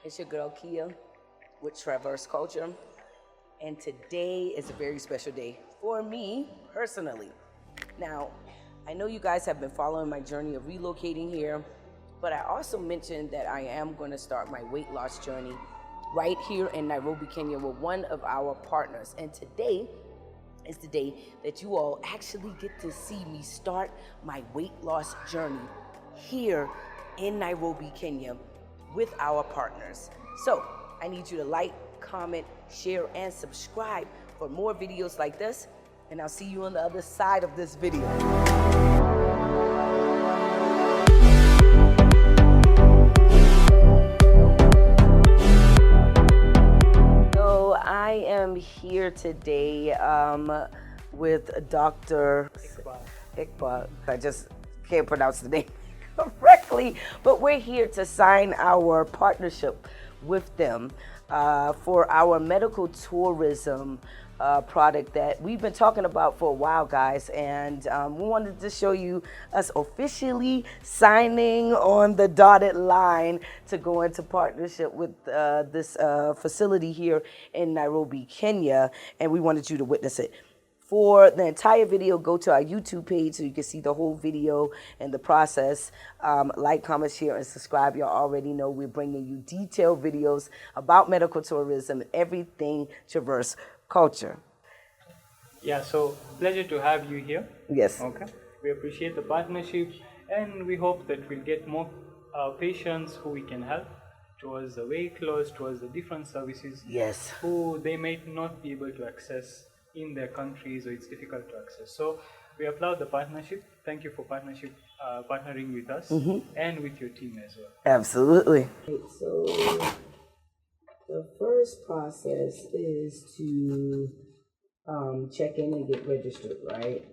It's your girl Kia with Traverse Culture, and today is a very special day for me personally. Now, I know you guys have been following my journey of relocating here, but I also mentioned that I am going to start my weight loss journey right here in Nairobi, Kenya with one of our partners. And today is the day that you all actually get to see me start my weight loss journey here in Nairobi, Kenya with our partners. So I need you to like, comment, share, and subscribe for more videos like this. And I'll see you on the other side of this video. So I am here today with Dr. Iqbal. I just can't pronounce the name correctly, but we're here to sign our partnership with them for our medical tourism product that we've been talking about for a while, guys, and we wanted to show you us officially signing on the dotted line to go into partnership with this facility here in Nairobi, Kenya, and we wanted you to witness it. For the entire video, go to our YouTube page so you can see the whole video and the process. Like, comment, share, and subscribe. Y'all already know we're bringing you detailed videos about medical tourism and everything Traverse culture. Yeah, so pleasure to have you here. Yes. Okay. We appreciate the partnership, and we hope that we'll get more patients who we can help towards the weight loss, towards the different services. Yes. Who they might not be able to access in their countries, or it's difficult to access. So we applaud the partnership. Thank you for partnering with us and with your team as well. Absolutely. So the first process is to check in and get registered, right?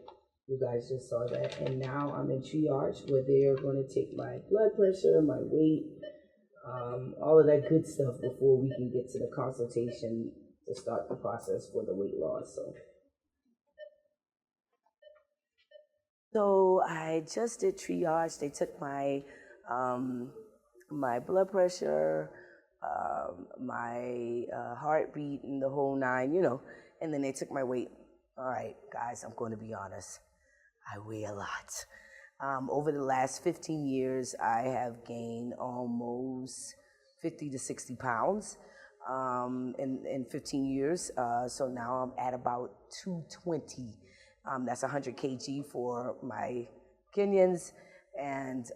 You guys just saw that. And now I'm in triage where they're going to take my blood pressure, my weight, all of that good stuff before we can get to the consultation to start the process for the weight loss. So I just did triage. They took my my blood pressure, my heartbeat, and the whole nine, you know, and then they took my weight. All right, guys, I'm going to be honest. I weigh a lot. Over the last 15 years, I have gained almost 50 to 60 pounds. In 15 years. So now I'm at about 220. That's 100 kg for my Kenyans, and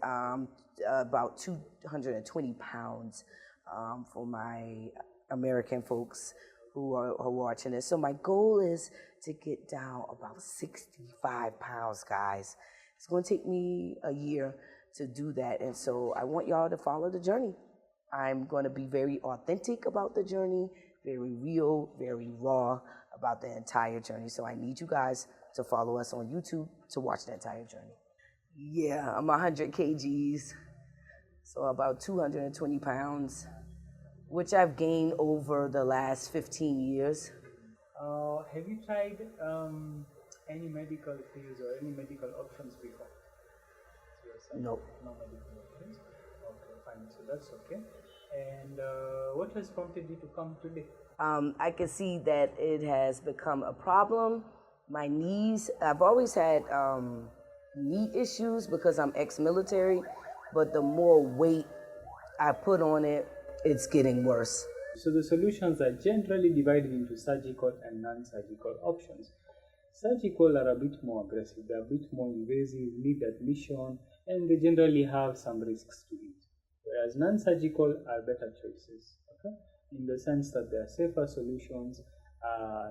about 220 pounds for my American folks who are watching this. So my goal is to get down about 65 pounds, guys. It's going to take me a year to do that. And so I want y'all to follow the journey. I'm going to be very authentic about the journey, very real, very raw about the entire journey. So I need you guys to follow us on YouTube to watch the entire journey. Yeah, I'm 100 kgs, so about 220 pounds, which I've gained over the last 15 years. Have you tried any medical pills or any medical options before? No. No medical options? Okay, fine. So that's okay. And what has prompted you to come today? I can see that it has become a problem. My knees, I've always had knee issues because I'm ex-military, but the more weight I put on it, it's getting worse. So the solutions are generally divided into surgical and non-surgical options. Surgical are a bit more aggressive, they're a bit more invasive, need admission, and they generally have some risks to it. Whereas non-surgical are better choices, okay? In the sense that they are safer solutions,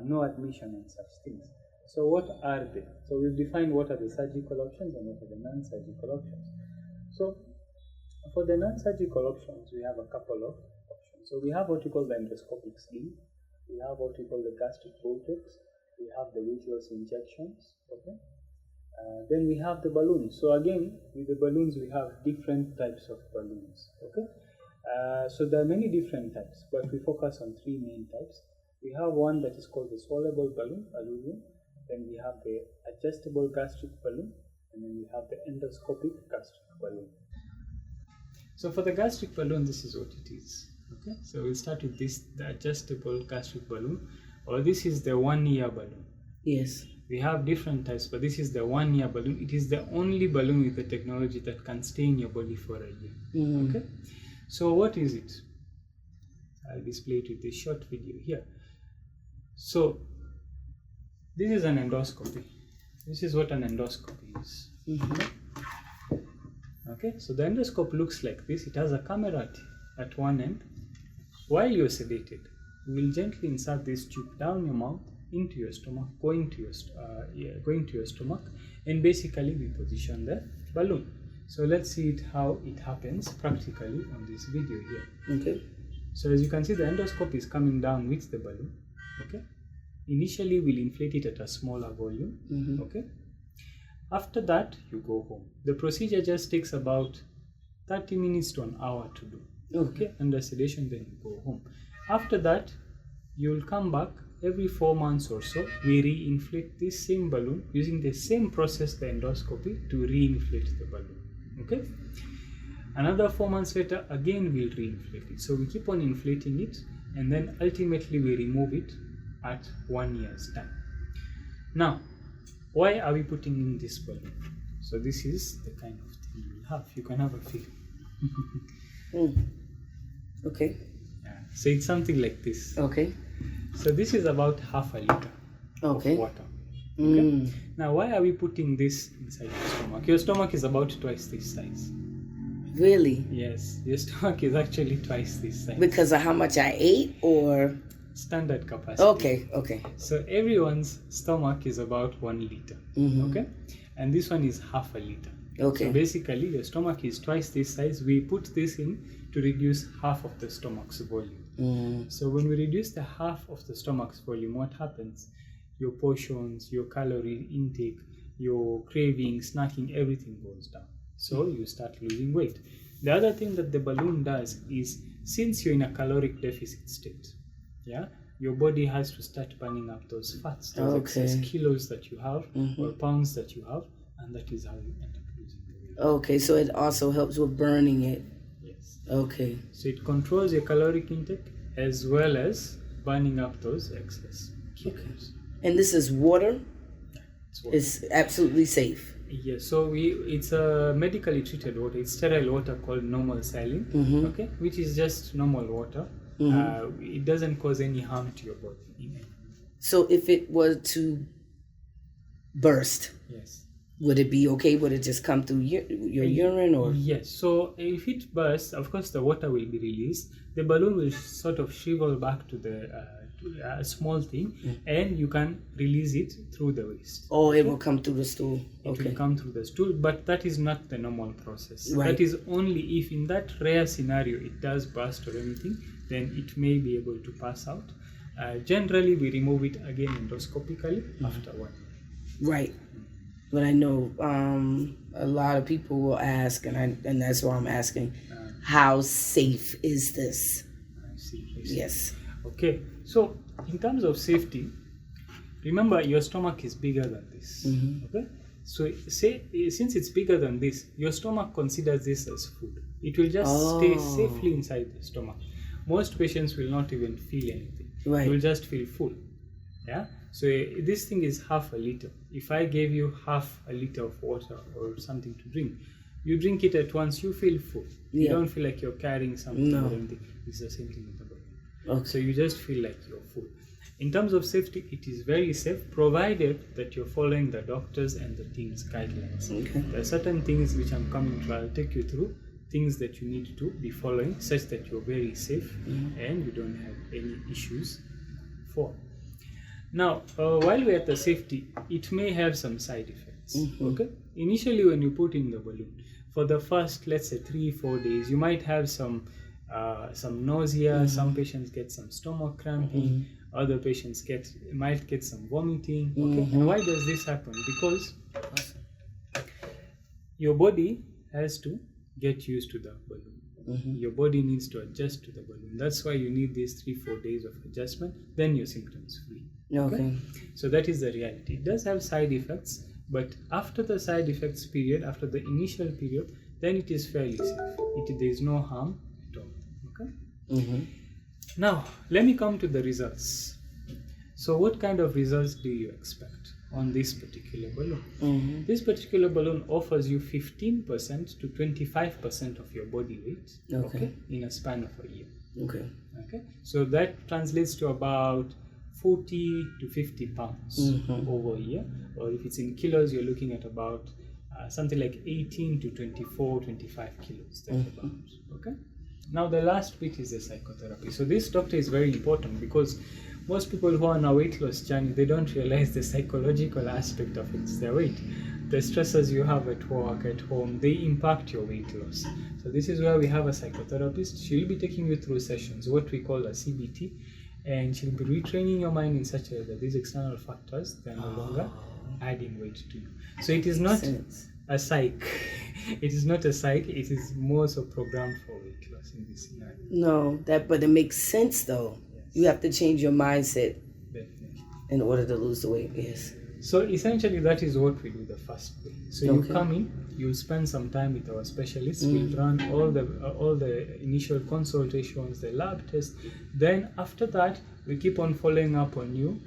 no admission and such things. So what are they? So we've defined what are the surgical options and what are the non-surgical options. So for the non-surgical options, we have a couple of options. So we have what we call the endoscopic sleeve, we have what we call the gastric botox, we have the weight loss injections, okay? Then we have the balloons. So again, with the balloons, we have different types of balloons, okay? So there are many different types, but we focus on three main types. We have one that is called the swallowable balloon, then we have the adjustable gastric balloon, and then we have the endoscopic gastric balloon. So for the gastric balloon, this is what it is. Okay, so we'll start with this, the adjustable gastric balloon, or this is the 1 year balloon. Yes. We have different types, but this is the 1 year balloon. It is the only balloon with the technology that can stay in your body for a year. Okay, so what is it? I'll display it with this short video here. So this is an endoscopy. This is what an endoscopy is. Okay, so the endoscope looks like this. It has a camera at one end. While you're sedated, we'll gently insert this tube down your mouth into your stomach, going to your stomach, and basically we position the balloon. So let's see how it happens practically on this video here. Okay. So as you can see, the endoscope is coming down with the balloon. Okay. Initially, we'll inflate it at a smaller volume. Okay. After that, you go home. The procedure just takes about 30 minutes to an hour to do. Okay. Under sedation, then you go home. After that, you'll come back every 4 months or so. We re-inflate this same balloon using the same process, the endoscopy, to re-inflate the balloon. Okay. Another 4 months later, again we'll re-inflate it. So we keep on inflating it, and then ultimately we remove it at 1 year's time. Now, why are we putting in this balloon? So this is the kind of thing you'll have. You can have a feel. Okay. Yeah. So it's something like this. Okay. So this is about half a liter of water. Okay. Now, why are we putting this inside your stomach? Your stomach is about twice this size. Really? Yes, your stomach is actually twice this size. Because of how much I ate, or? Standard capacity. Okay, okay. So everyone's stomach is about 1 liter. Okay, and this one is half a liter. Okay. So basically, your stomach is twice this size. We put this in to reduce half of the stomach's volume. So when we reduce the half of the stomach's volume, what happens? Your portions, your calorie intake, your craving, snacking, everything goes down. So you start losing weight. The other thing that the balloon does is, since you're in a caloric deficit state, yeah, your body has to start burning up those fats, those excess kilos that you have or pounds that you have, and that is how you end up losing the weight. Okay, so it also helps with burning it. Yes. Okay. So it controls your caloric intake as well as burning up those excess kilos. And this is water? Water. It's absolutely safe. Yes, so it's a medically treated water. It's sterile water called normal saline, okay, which is just normal water. It doesn't cause any harm to your body. So if it were to burst, yes, would it be okay? Would it just come through your urine, or? Yes. So if it bursts, of course the water will be released. The balloon will sort of shrivel back to a small thing, and you can release it through the waste. Oh, it will come through the stool. It will come through the stool, but that is not the normal process. Right. That is only if in that rare scenario it does burst or anything, then it may be able to pass out. Generally, we remove it again endoscopically after 1 year. Right. But I know a lot of people will ask, and that's why I'm asking, how safe is this? I see. Yes. Okay. So in terms of safety, remember your stomach is bigger than this. Okay. So say, since it's bigger than this, your stomach considers this as food. It will just stay safely inside the stomach. Most patients will not even feel anything. Right. You will just feel full. Yeah. So this thing is half a liter. If I gave you half a liter of water or something to drink, you drink it at once, you feel full. You don't feel like you're carrying something or anything. It's the same thing with the body. Okay. So you just feel like you're full. In terms of safety, it is very safe, provided that you're following the doctors and the team's guidelines. Okay. There are certain things which I'm coming to, I'll take you through, things that you need to be following such that you're very safe and you don't have any issues for. Now, while we're at the safety, it may have some side effects. Okay. Initially, when you put in the balloon, for the first, let's say 3-4 days, you might have some nausea. Some patients get some stomach cramping. Other patients might get some vomiting. Okay. And why does this happen? Because your body has to get used to the balloon. Your body needs to adjust to the balloon. That's why you need these 3-4 days of adjustment. Then your symptoms flee. Okay. So that is the reality. It does have side effects, but after the side effects period, after the initial period, then it is fairly safe. There is no harm at all. Okay. Now, let me come to the results. So what kind of results do you expect on this particular balloon? This particular balloon offers you 15% to 25% of your body weight, okay, in a span of a year. Okay. So that translates to about 40 to 50 pounds over a year, or if it's in kilos, you're looking at about something like 18 to 24, 25 kilos, thereabouts. Okay. Now the last bit is the psychotherapy. So this, doctor, is very important because most people who are on a weight loss journey, they don't realize the psychological aspect of it. It's their weight. The stresses you have at work, at home, they impact your weight loss. So this is where we have a psychotherapist. She'll be taking you through sessions, what we call a CBT, and she'll be retraining your mind in such a way that these external factors, they're no longer adding weight to you. So it is not a psych. It is not a psych. It is more so programmed for weight loss in this scenario. No, but it makes sense though. Yes. You have to change your mindset. Definitely. In order to lose the weight. Yes. So essentially that is what we do the first day. So you come in, you'll spend some time with our specialists. We'll run all the initial consultations, the lab tests. Then after that, we keep on following up on you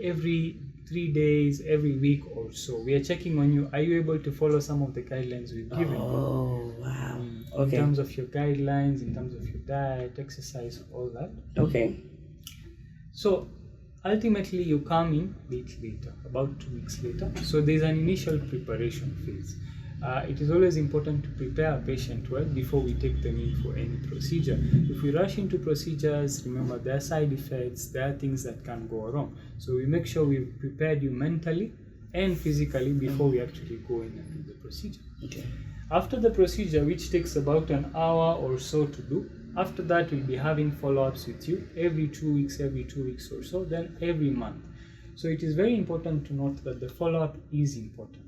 every 3 days, every week or so. We are checking on you. Are you able to follow some of the guidelines we've given you? Oh, wow. In terms of your guidelines, in terms of your diet, exercise, all that. Okay. So ultimately, you come in a bit later, about 2 weeks later. So there's an initial preparation phase. It is always important to prepare a patient well before we take them in for any procedure. If we rush into procedures, remember there are side effects, there are things that can go wrong. So we make sure we've prepared you mentally and physically before we actually go in and do the procedure. Okay. After the procedure, which takes about an hour or so to do, after that we'll be having follow-ups with you every 2 weeks or so, then every month. So it is very important to note that the follow-up is important.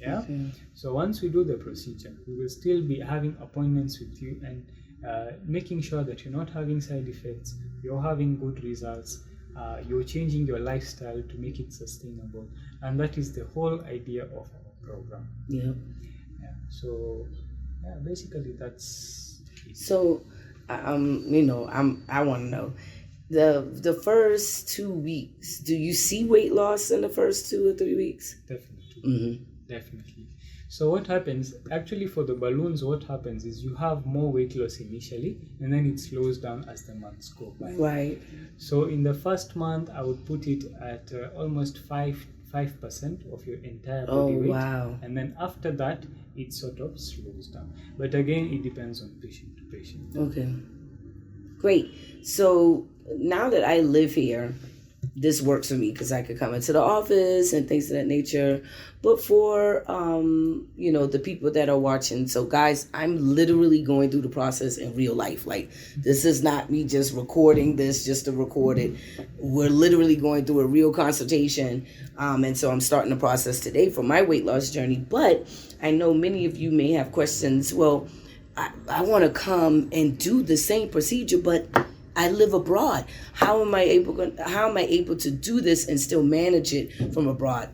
Yeah. Okay. So once we do the procedure, we will still be having appointments with you and making sure that you're not having side effects, you're having good results, you're changing your lifestyle to make it sustainable, and that is the whole idea of our program. Yeah. So basically that's it. So I want to know the first 2 weeks. Do you see weight loss in the first 2 or 3 weeks? Definitely. Definitely. So what happens, actually for the balloons, what happens is you have more weight loss initially and then it slows down as the months go by. Right. So in the first month, I would put it at almost 5% of your entire body weight. Wow. And then after that, it sort of slows down. But again, it depends on patient to patient. Okay. Great. So now that I live here, this works for me because I could come into the office and things of that nature. But for, the people that are watching, so guys, I'm literally going through the process in real life. Like, this is not me just recording this just to record it. We're literally going through a real consultation. And so I'm starting the process today for my weight loss journey. But I know many of you may have questions. Well, I want to come and do the same procedure, but I live abroad. How am I able to do this and still manage it from abroad?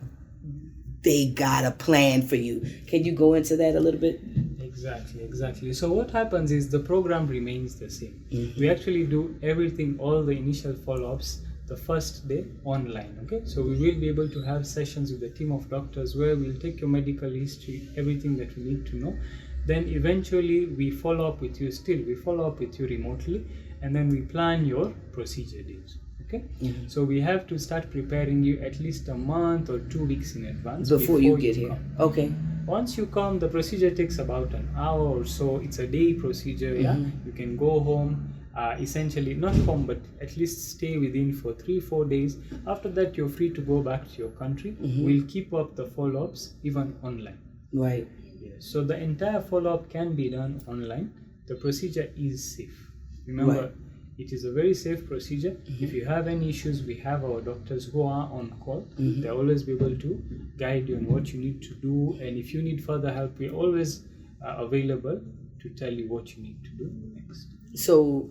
They got a plan for you. Can you go into that a little bit? Exactly. So what happens is the program remains the same. We actually do everything, all the initial follow-ups, the first day online. Okay, so we will be able to have sessions with a team of doctors where we'll take your medical history, everything that we need to know. Then eventually we follow up with you remotely, and then we plan your procedure dates. Okay. So we have to start preparing you at least a month or 2 weeks in advance before you get here. Okay. Once you come, the procedure takes about an hour or so. It's a day procedure. You can go home, essentially not home, but at least stay within for 3-4 days. After that, you're free to go back to your country. We'll keep up the follow-ups even online. Right. Yes. So the entire follow-up can be done online. The procedure is safe. Remember, it is a very safe procedure. If you have any issues, we have our doctors who are on call. They'll always be able to guide you on what you need to do. And if you need further help, we're always available to tell you what you need to do next. So,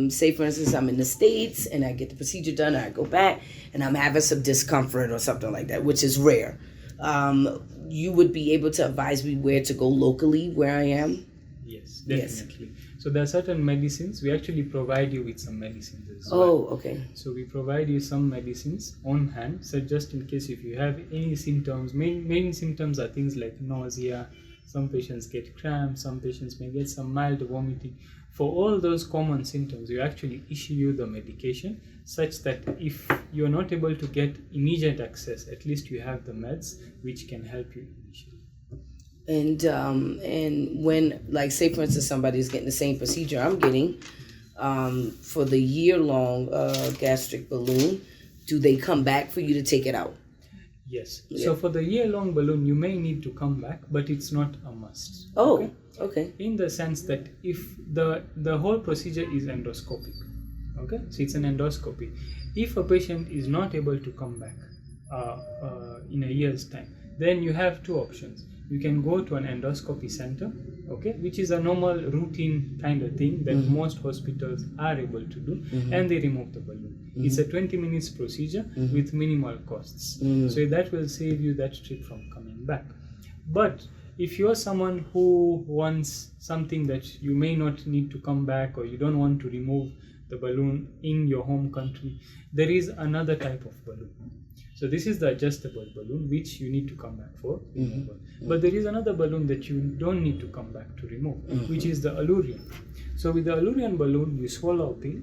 say for instance, I'm in the States and I get the procedure done, and I go back and I'm having some discomfort or something like that, which is rare. You would be able to advise me where to go locally where I am? Yes, definitely. Yes. So there are certain medicines. We actually provide you with some medicines as well. Oh, okay. So we provide you some medicines on hand. So just in case if you have any symptoms, main symptoms are things like nausea. Some patients get cramps. Some patients may get some mild vomiting. For all those common symptoms, we actually issue you the medication such that if you're not able to get immediate access, at least you have the meds which can help you initially. And when, like, say for instance, somebody's getting the same procedure I'm getting for the year-long gastric balloon, do they come back for you to take it out? Yes. Yeah. So for the year-long balloon, you may need to come back, but it's not a must. Oh, okay. In the sense that if the whole procedure is endoscopic, okay, so it's an endoscopy. If a patient is not able to come back in a year's time, then you have two options. You can go to an endoscopy center, okay, which is a normal routine kind of thing that most hospitals are able to do, and they remove the balloon. It's a 20 minutes procedure with minimal costs. So that will save you that trip from coming back. But if you're someone who wants something that you may not need to come back, or you don't want to remove the balloon in your home country, there is another type of balloon. So this is the adjustable balloon, which you need to come back for removal. But there is another balloon that you don't need to come back to remove, which is the Allurian. So with the Allurian balloon, you swallow a pill.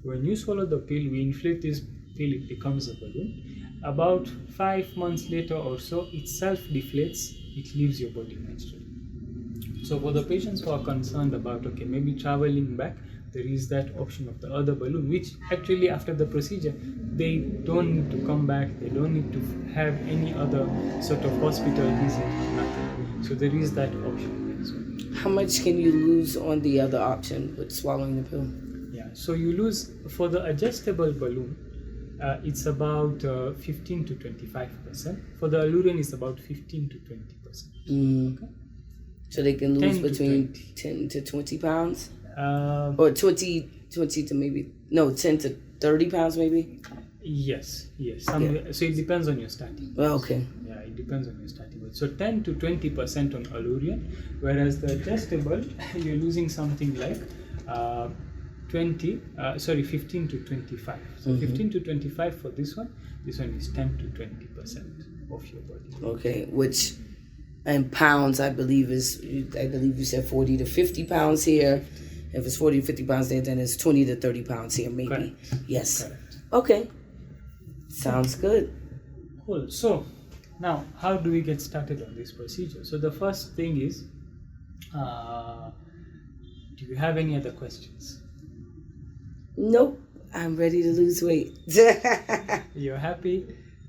When you swallow the pill, we inflate this pill, it becomes a balloon. About 5 months later or so, it self-deflates, it leaves your body naturally. So for the patients who are concerned about, okay, maybe traveling back, there is that option of the other balloon, which actually after the procedure, they don't need to come back, they don't need to have any other sort of hospital visit, nothing. So there is that option as well. How much can you lose on the other option with swallowing the pill? Yeah, so you lose, for the adjustable balloon, it's about 15 to 25%. For the Allurian, it's about 15 to 20%. Okay? So they can lose 10 to between 20. 10 to 20 pounds? Or 20 to maybe, no, 10 to 30 pounds maybe? Yes. So it depends on your starting weight. Well, okay. Yeah, it depends on your starting weight. So 10 to 20% on Allurian, whereas the adjustable, you're losing something like 15 to 25. So 15 to 25 for this one is 10 to 20% of your body. Okay, which in pounds, I believe you said 40 to 50 pounds here. If it's 40 to 50 pounds there, then it's 20 to 30 pounds here, maybe. Correct. Yes. Correct. Okay. Sounds good. Cool. So now, how do we get started on this procedure? So the first thing is, do you have any other questions? Nope. I'm ready to lose weight. You're happy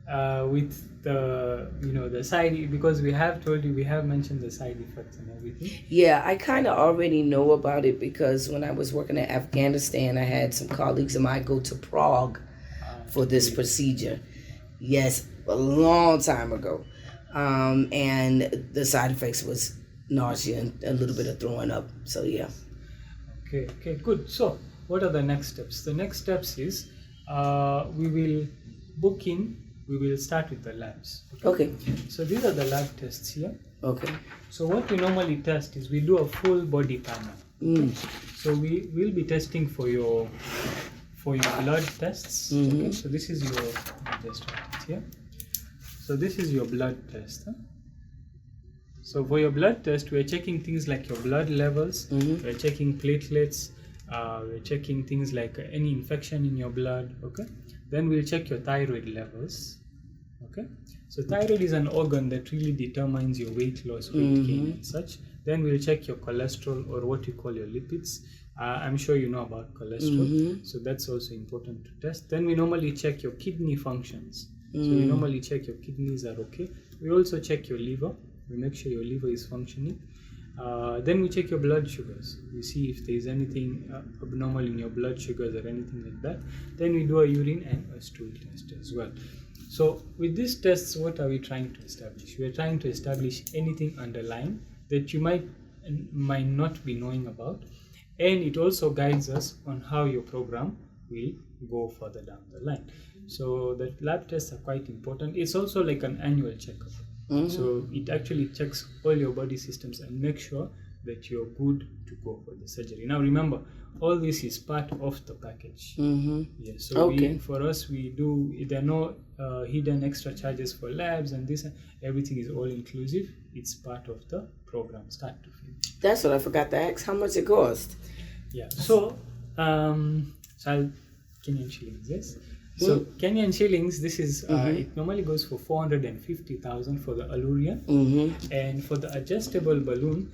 with the side, because we have told you, we have mentioned the side effects and everything. Yeah, I kind of already know about it because when I was working in Afghanistan, I had some colleagues of mine go to Prague for this procedure. Yes, a long time ago. And the side effects was nausea and a little bit of throwing up. So yeah. Okay, good. So what are the next steps? The next steps is we will start with the labs. Okay. So these are the lab tests here. Okay. So what we normally test is we do a full body panel. So we will be testing for your blood tests. Okay. So this is your, just write it here. So this is your blood test. So for your blood test, we are checking things like your blood levels. We are checking platelets. We're checking things like any infection in your blood. Okay. Then we'll check your thyroid levels. Okay. So thyroid is an organ that really determines your weight loss, weight gain, and such. Then we'll check your cholesterol, or what you call your lipids. I'm sure you know about cholesterol, so that's also important to test. Then we normally check your kidney functions. So we normally check your kidneys are okay. We also check your liver. We make sure your liver is functioning. Then we check your blood sugars. We see if there is anything abnormal in your blood sugars or anything like that. Then we do a urine and a stool test as well. So with these tests, what are we trying to establish? We are trying to establish anything underlying that you might not be knowing about, and it also guides us on how your program will go further down the line. So the lab tests are quite important. It's also like an annual checkup. So it actually checks all your body systems and makes sure that you're good to go for the surgery. Now remember, all this is part of the package. Yeah, so for us, there are no hidden extra charges for labs and this. Everything is all inclusive. It's part of the program, start to finish. That's what I forgot to ask. How much it cost? Yeah, so Kenyan shillings, yes. So Kenyan shillings, this is it normally goes for 450,000 for the Allurian, and for the adjustable balloon,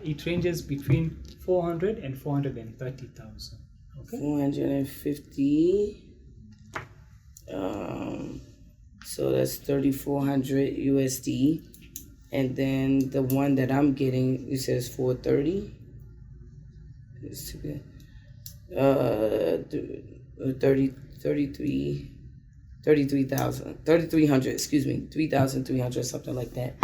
it ranges between 400 and 430,000. Okay. 450. So that's 3,400 USD, and then the one that I'm getting, it says 430. It's too good. 3,300, excuse me, 3,300, something like that,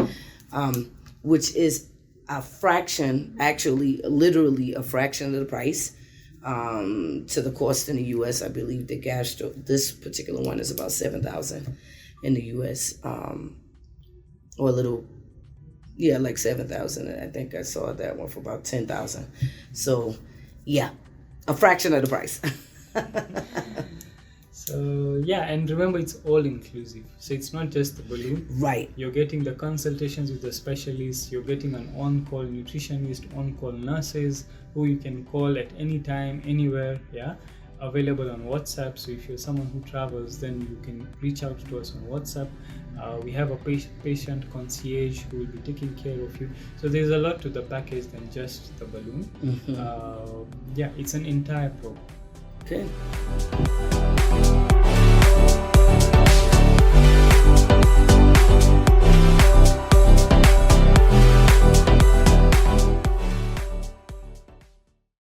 which is a fraction, actually, literally a fraction of the price to the cost in the U.S. I believe the Gastro, this particular one is about 7,000 in the U.S., or a little, yeah, like 7,000. I think I saw that one for about 10,000. So, yeah, a fraction of the price. So yeah, and remember, it's all inclusive. So it's not just the balloon. Right. You're getting the consultations with the specialists. You're getting an on-call nutritionist, on-call nurses who you can call at any time, anywhere. Yeah, available on WhatsApp. So if you're someone who travels, then you can reach out to us on WhatsApp. We have a patient concierge who will be taking care of you. So there's a lot to the package than just the balloon. Yeah, it's an entire program. Okay.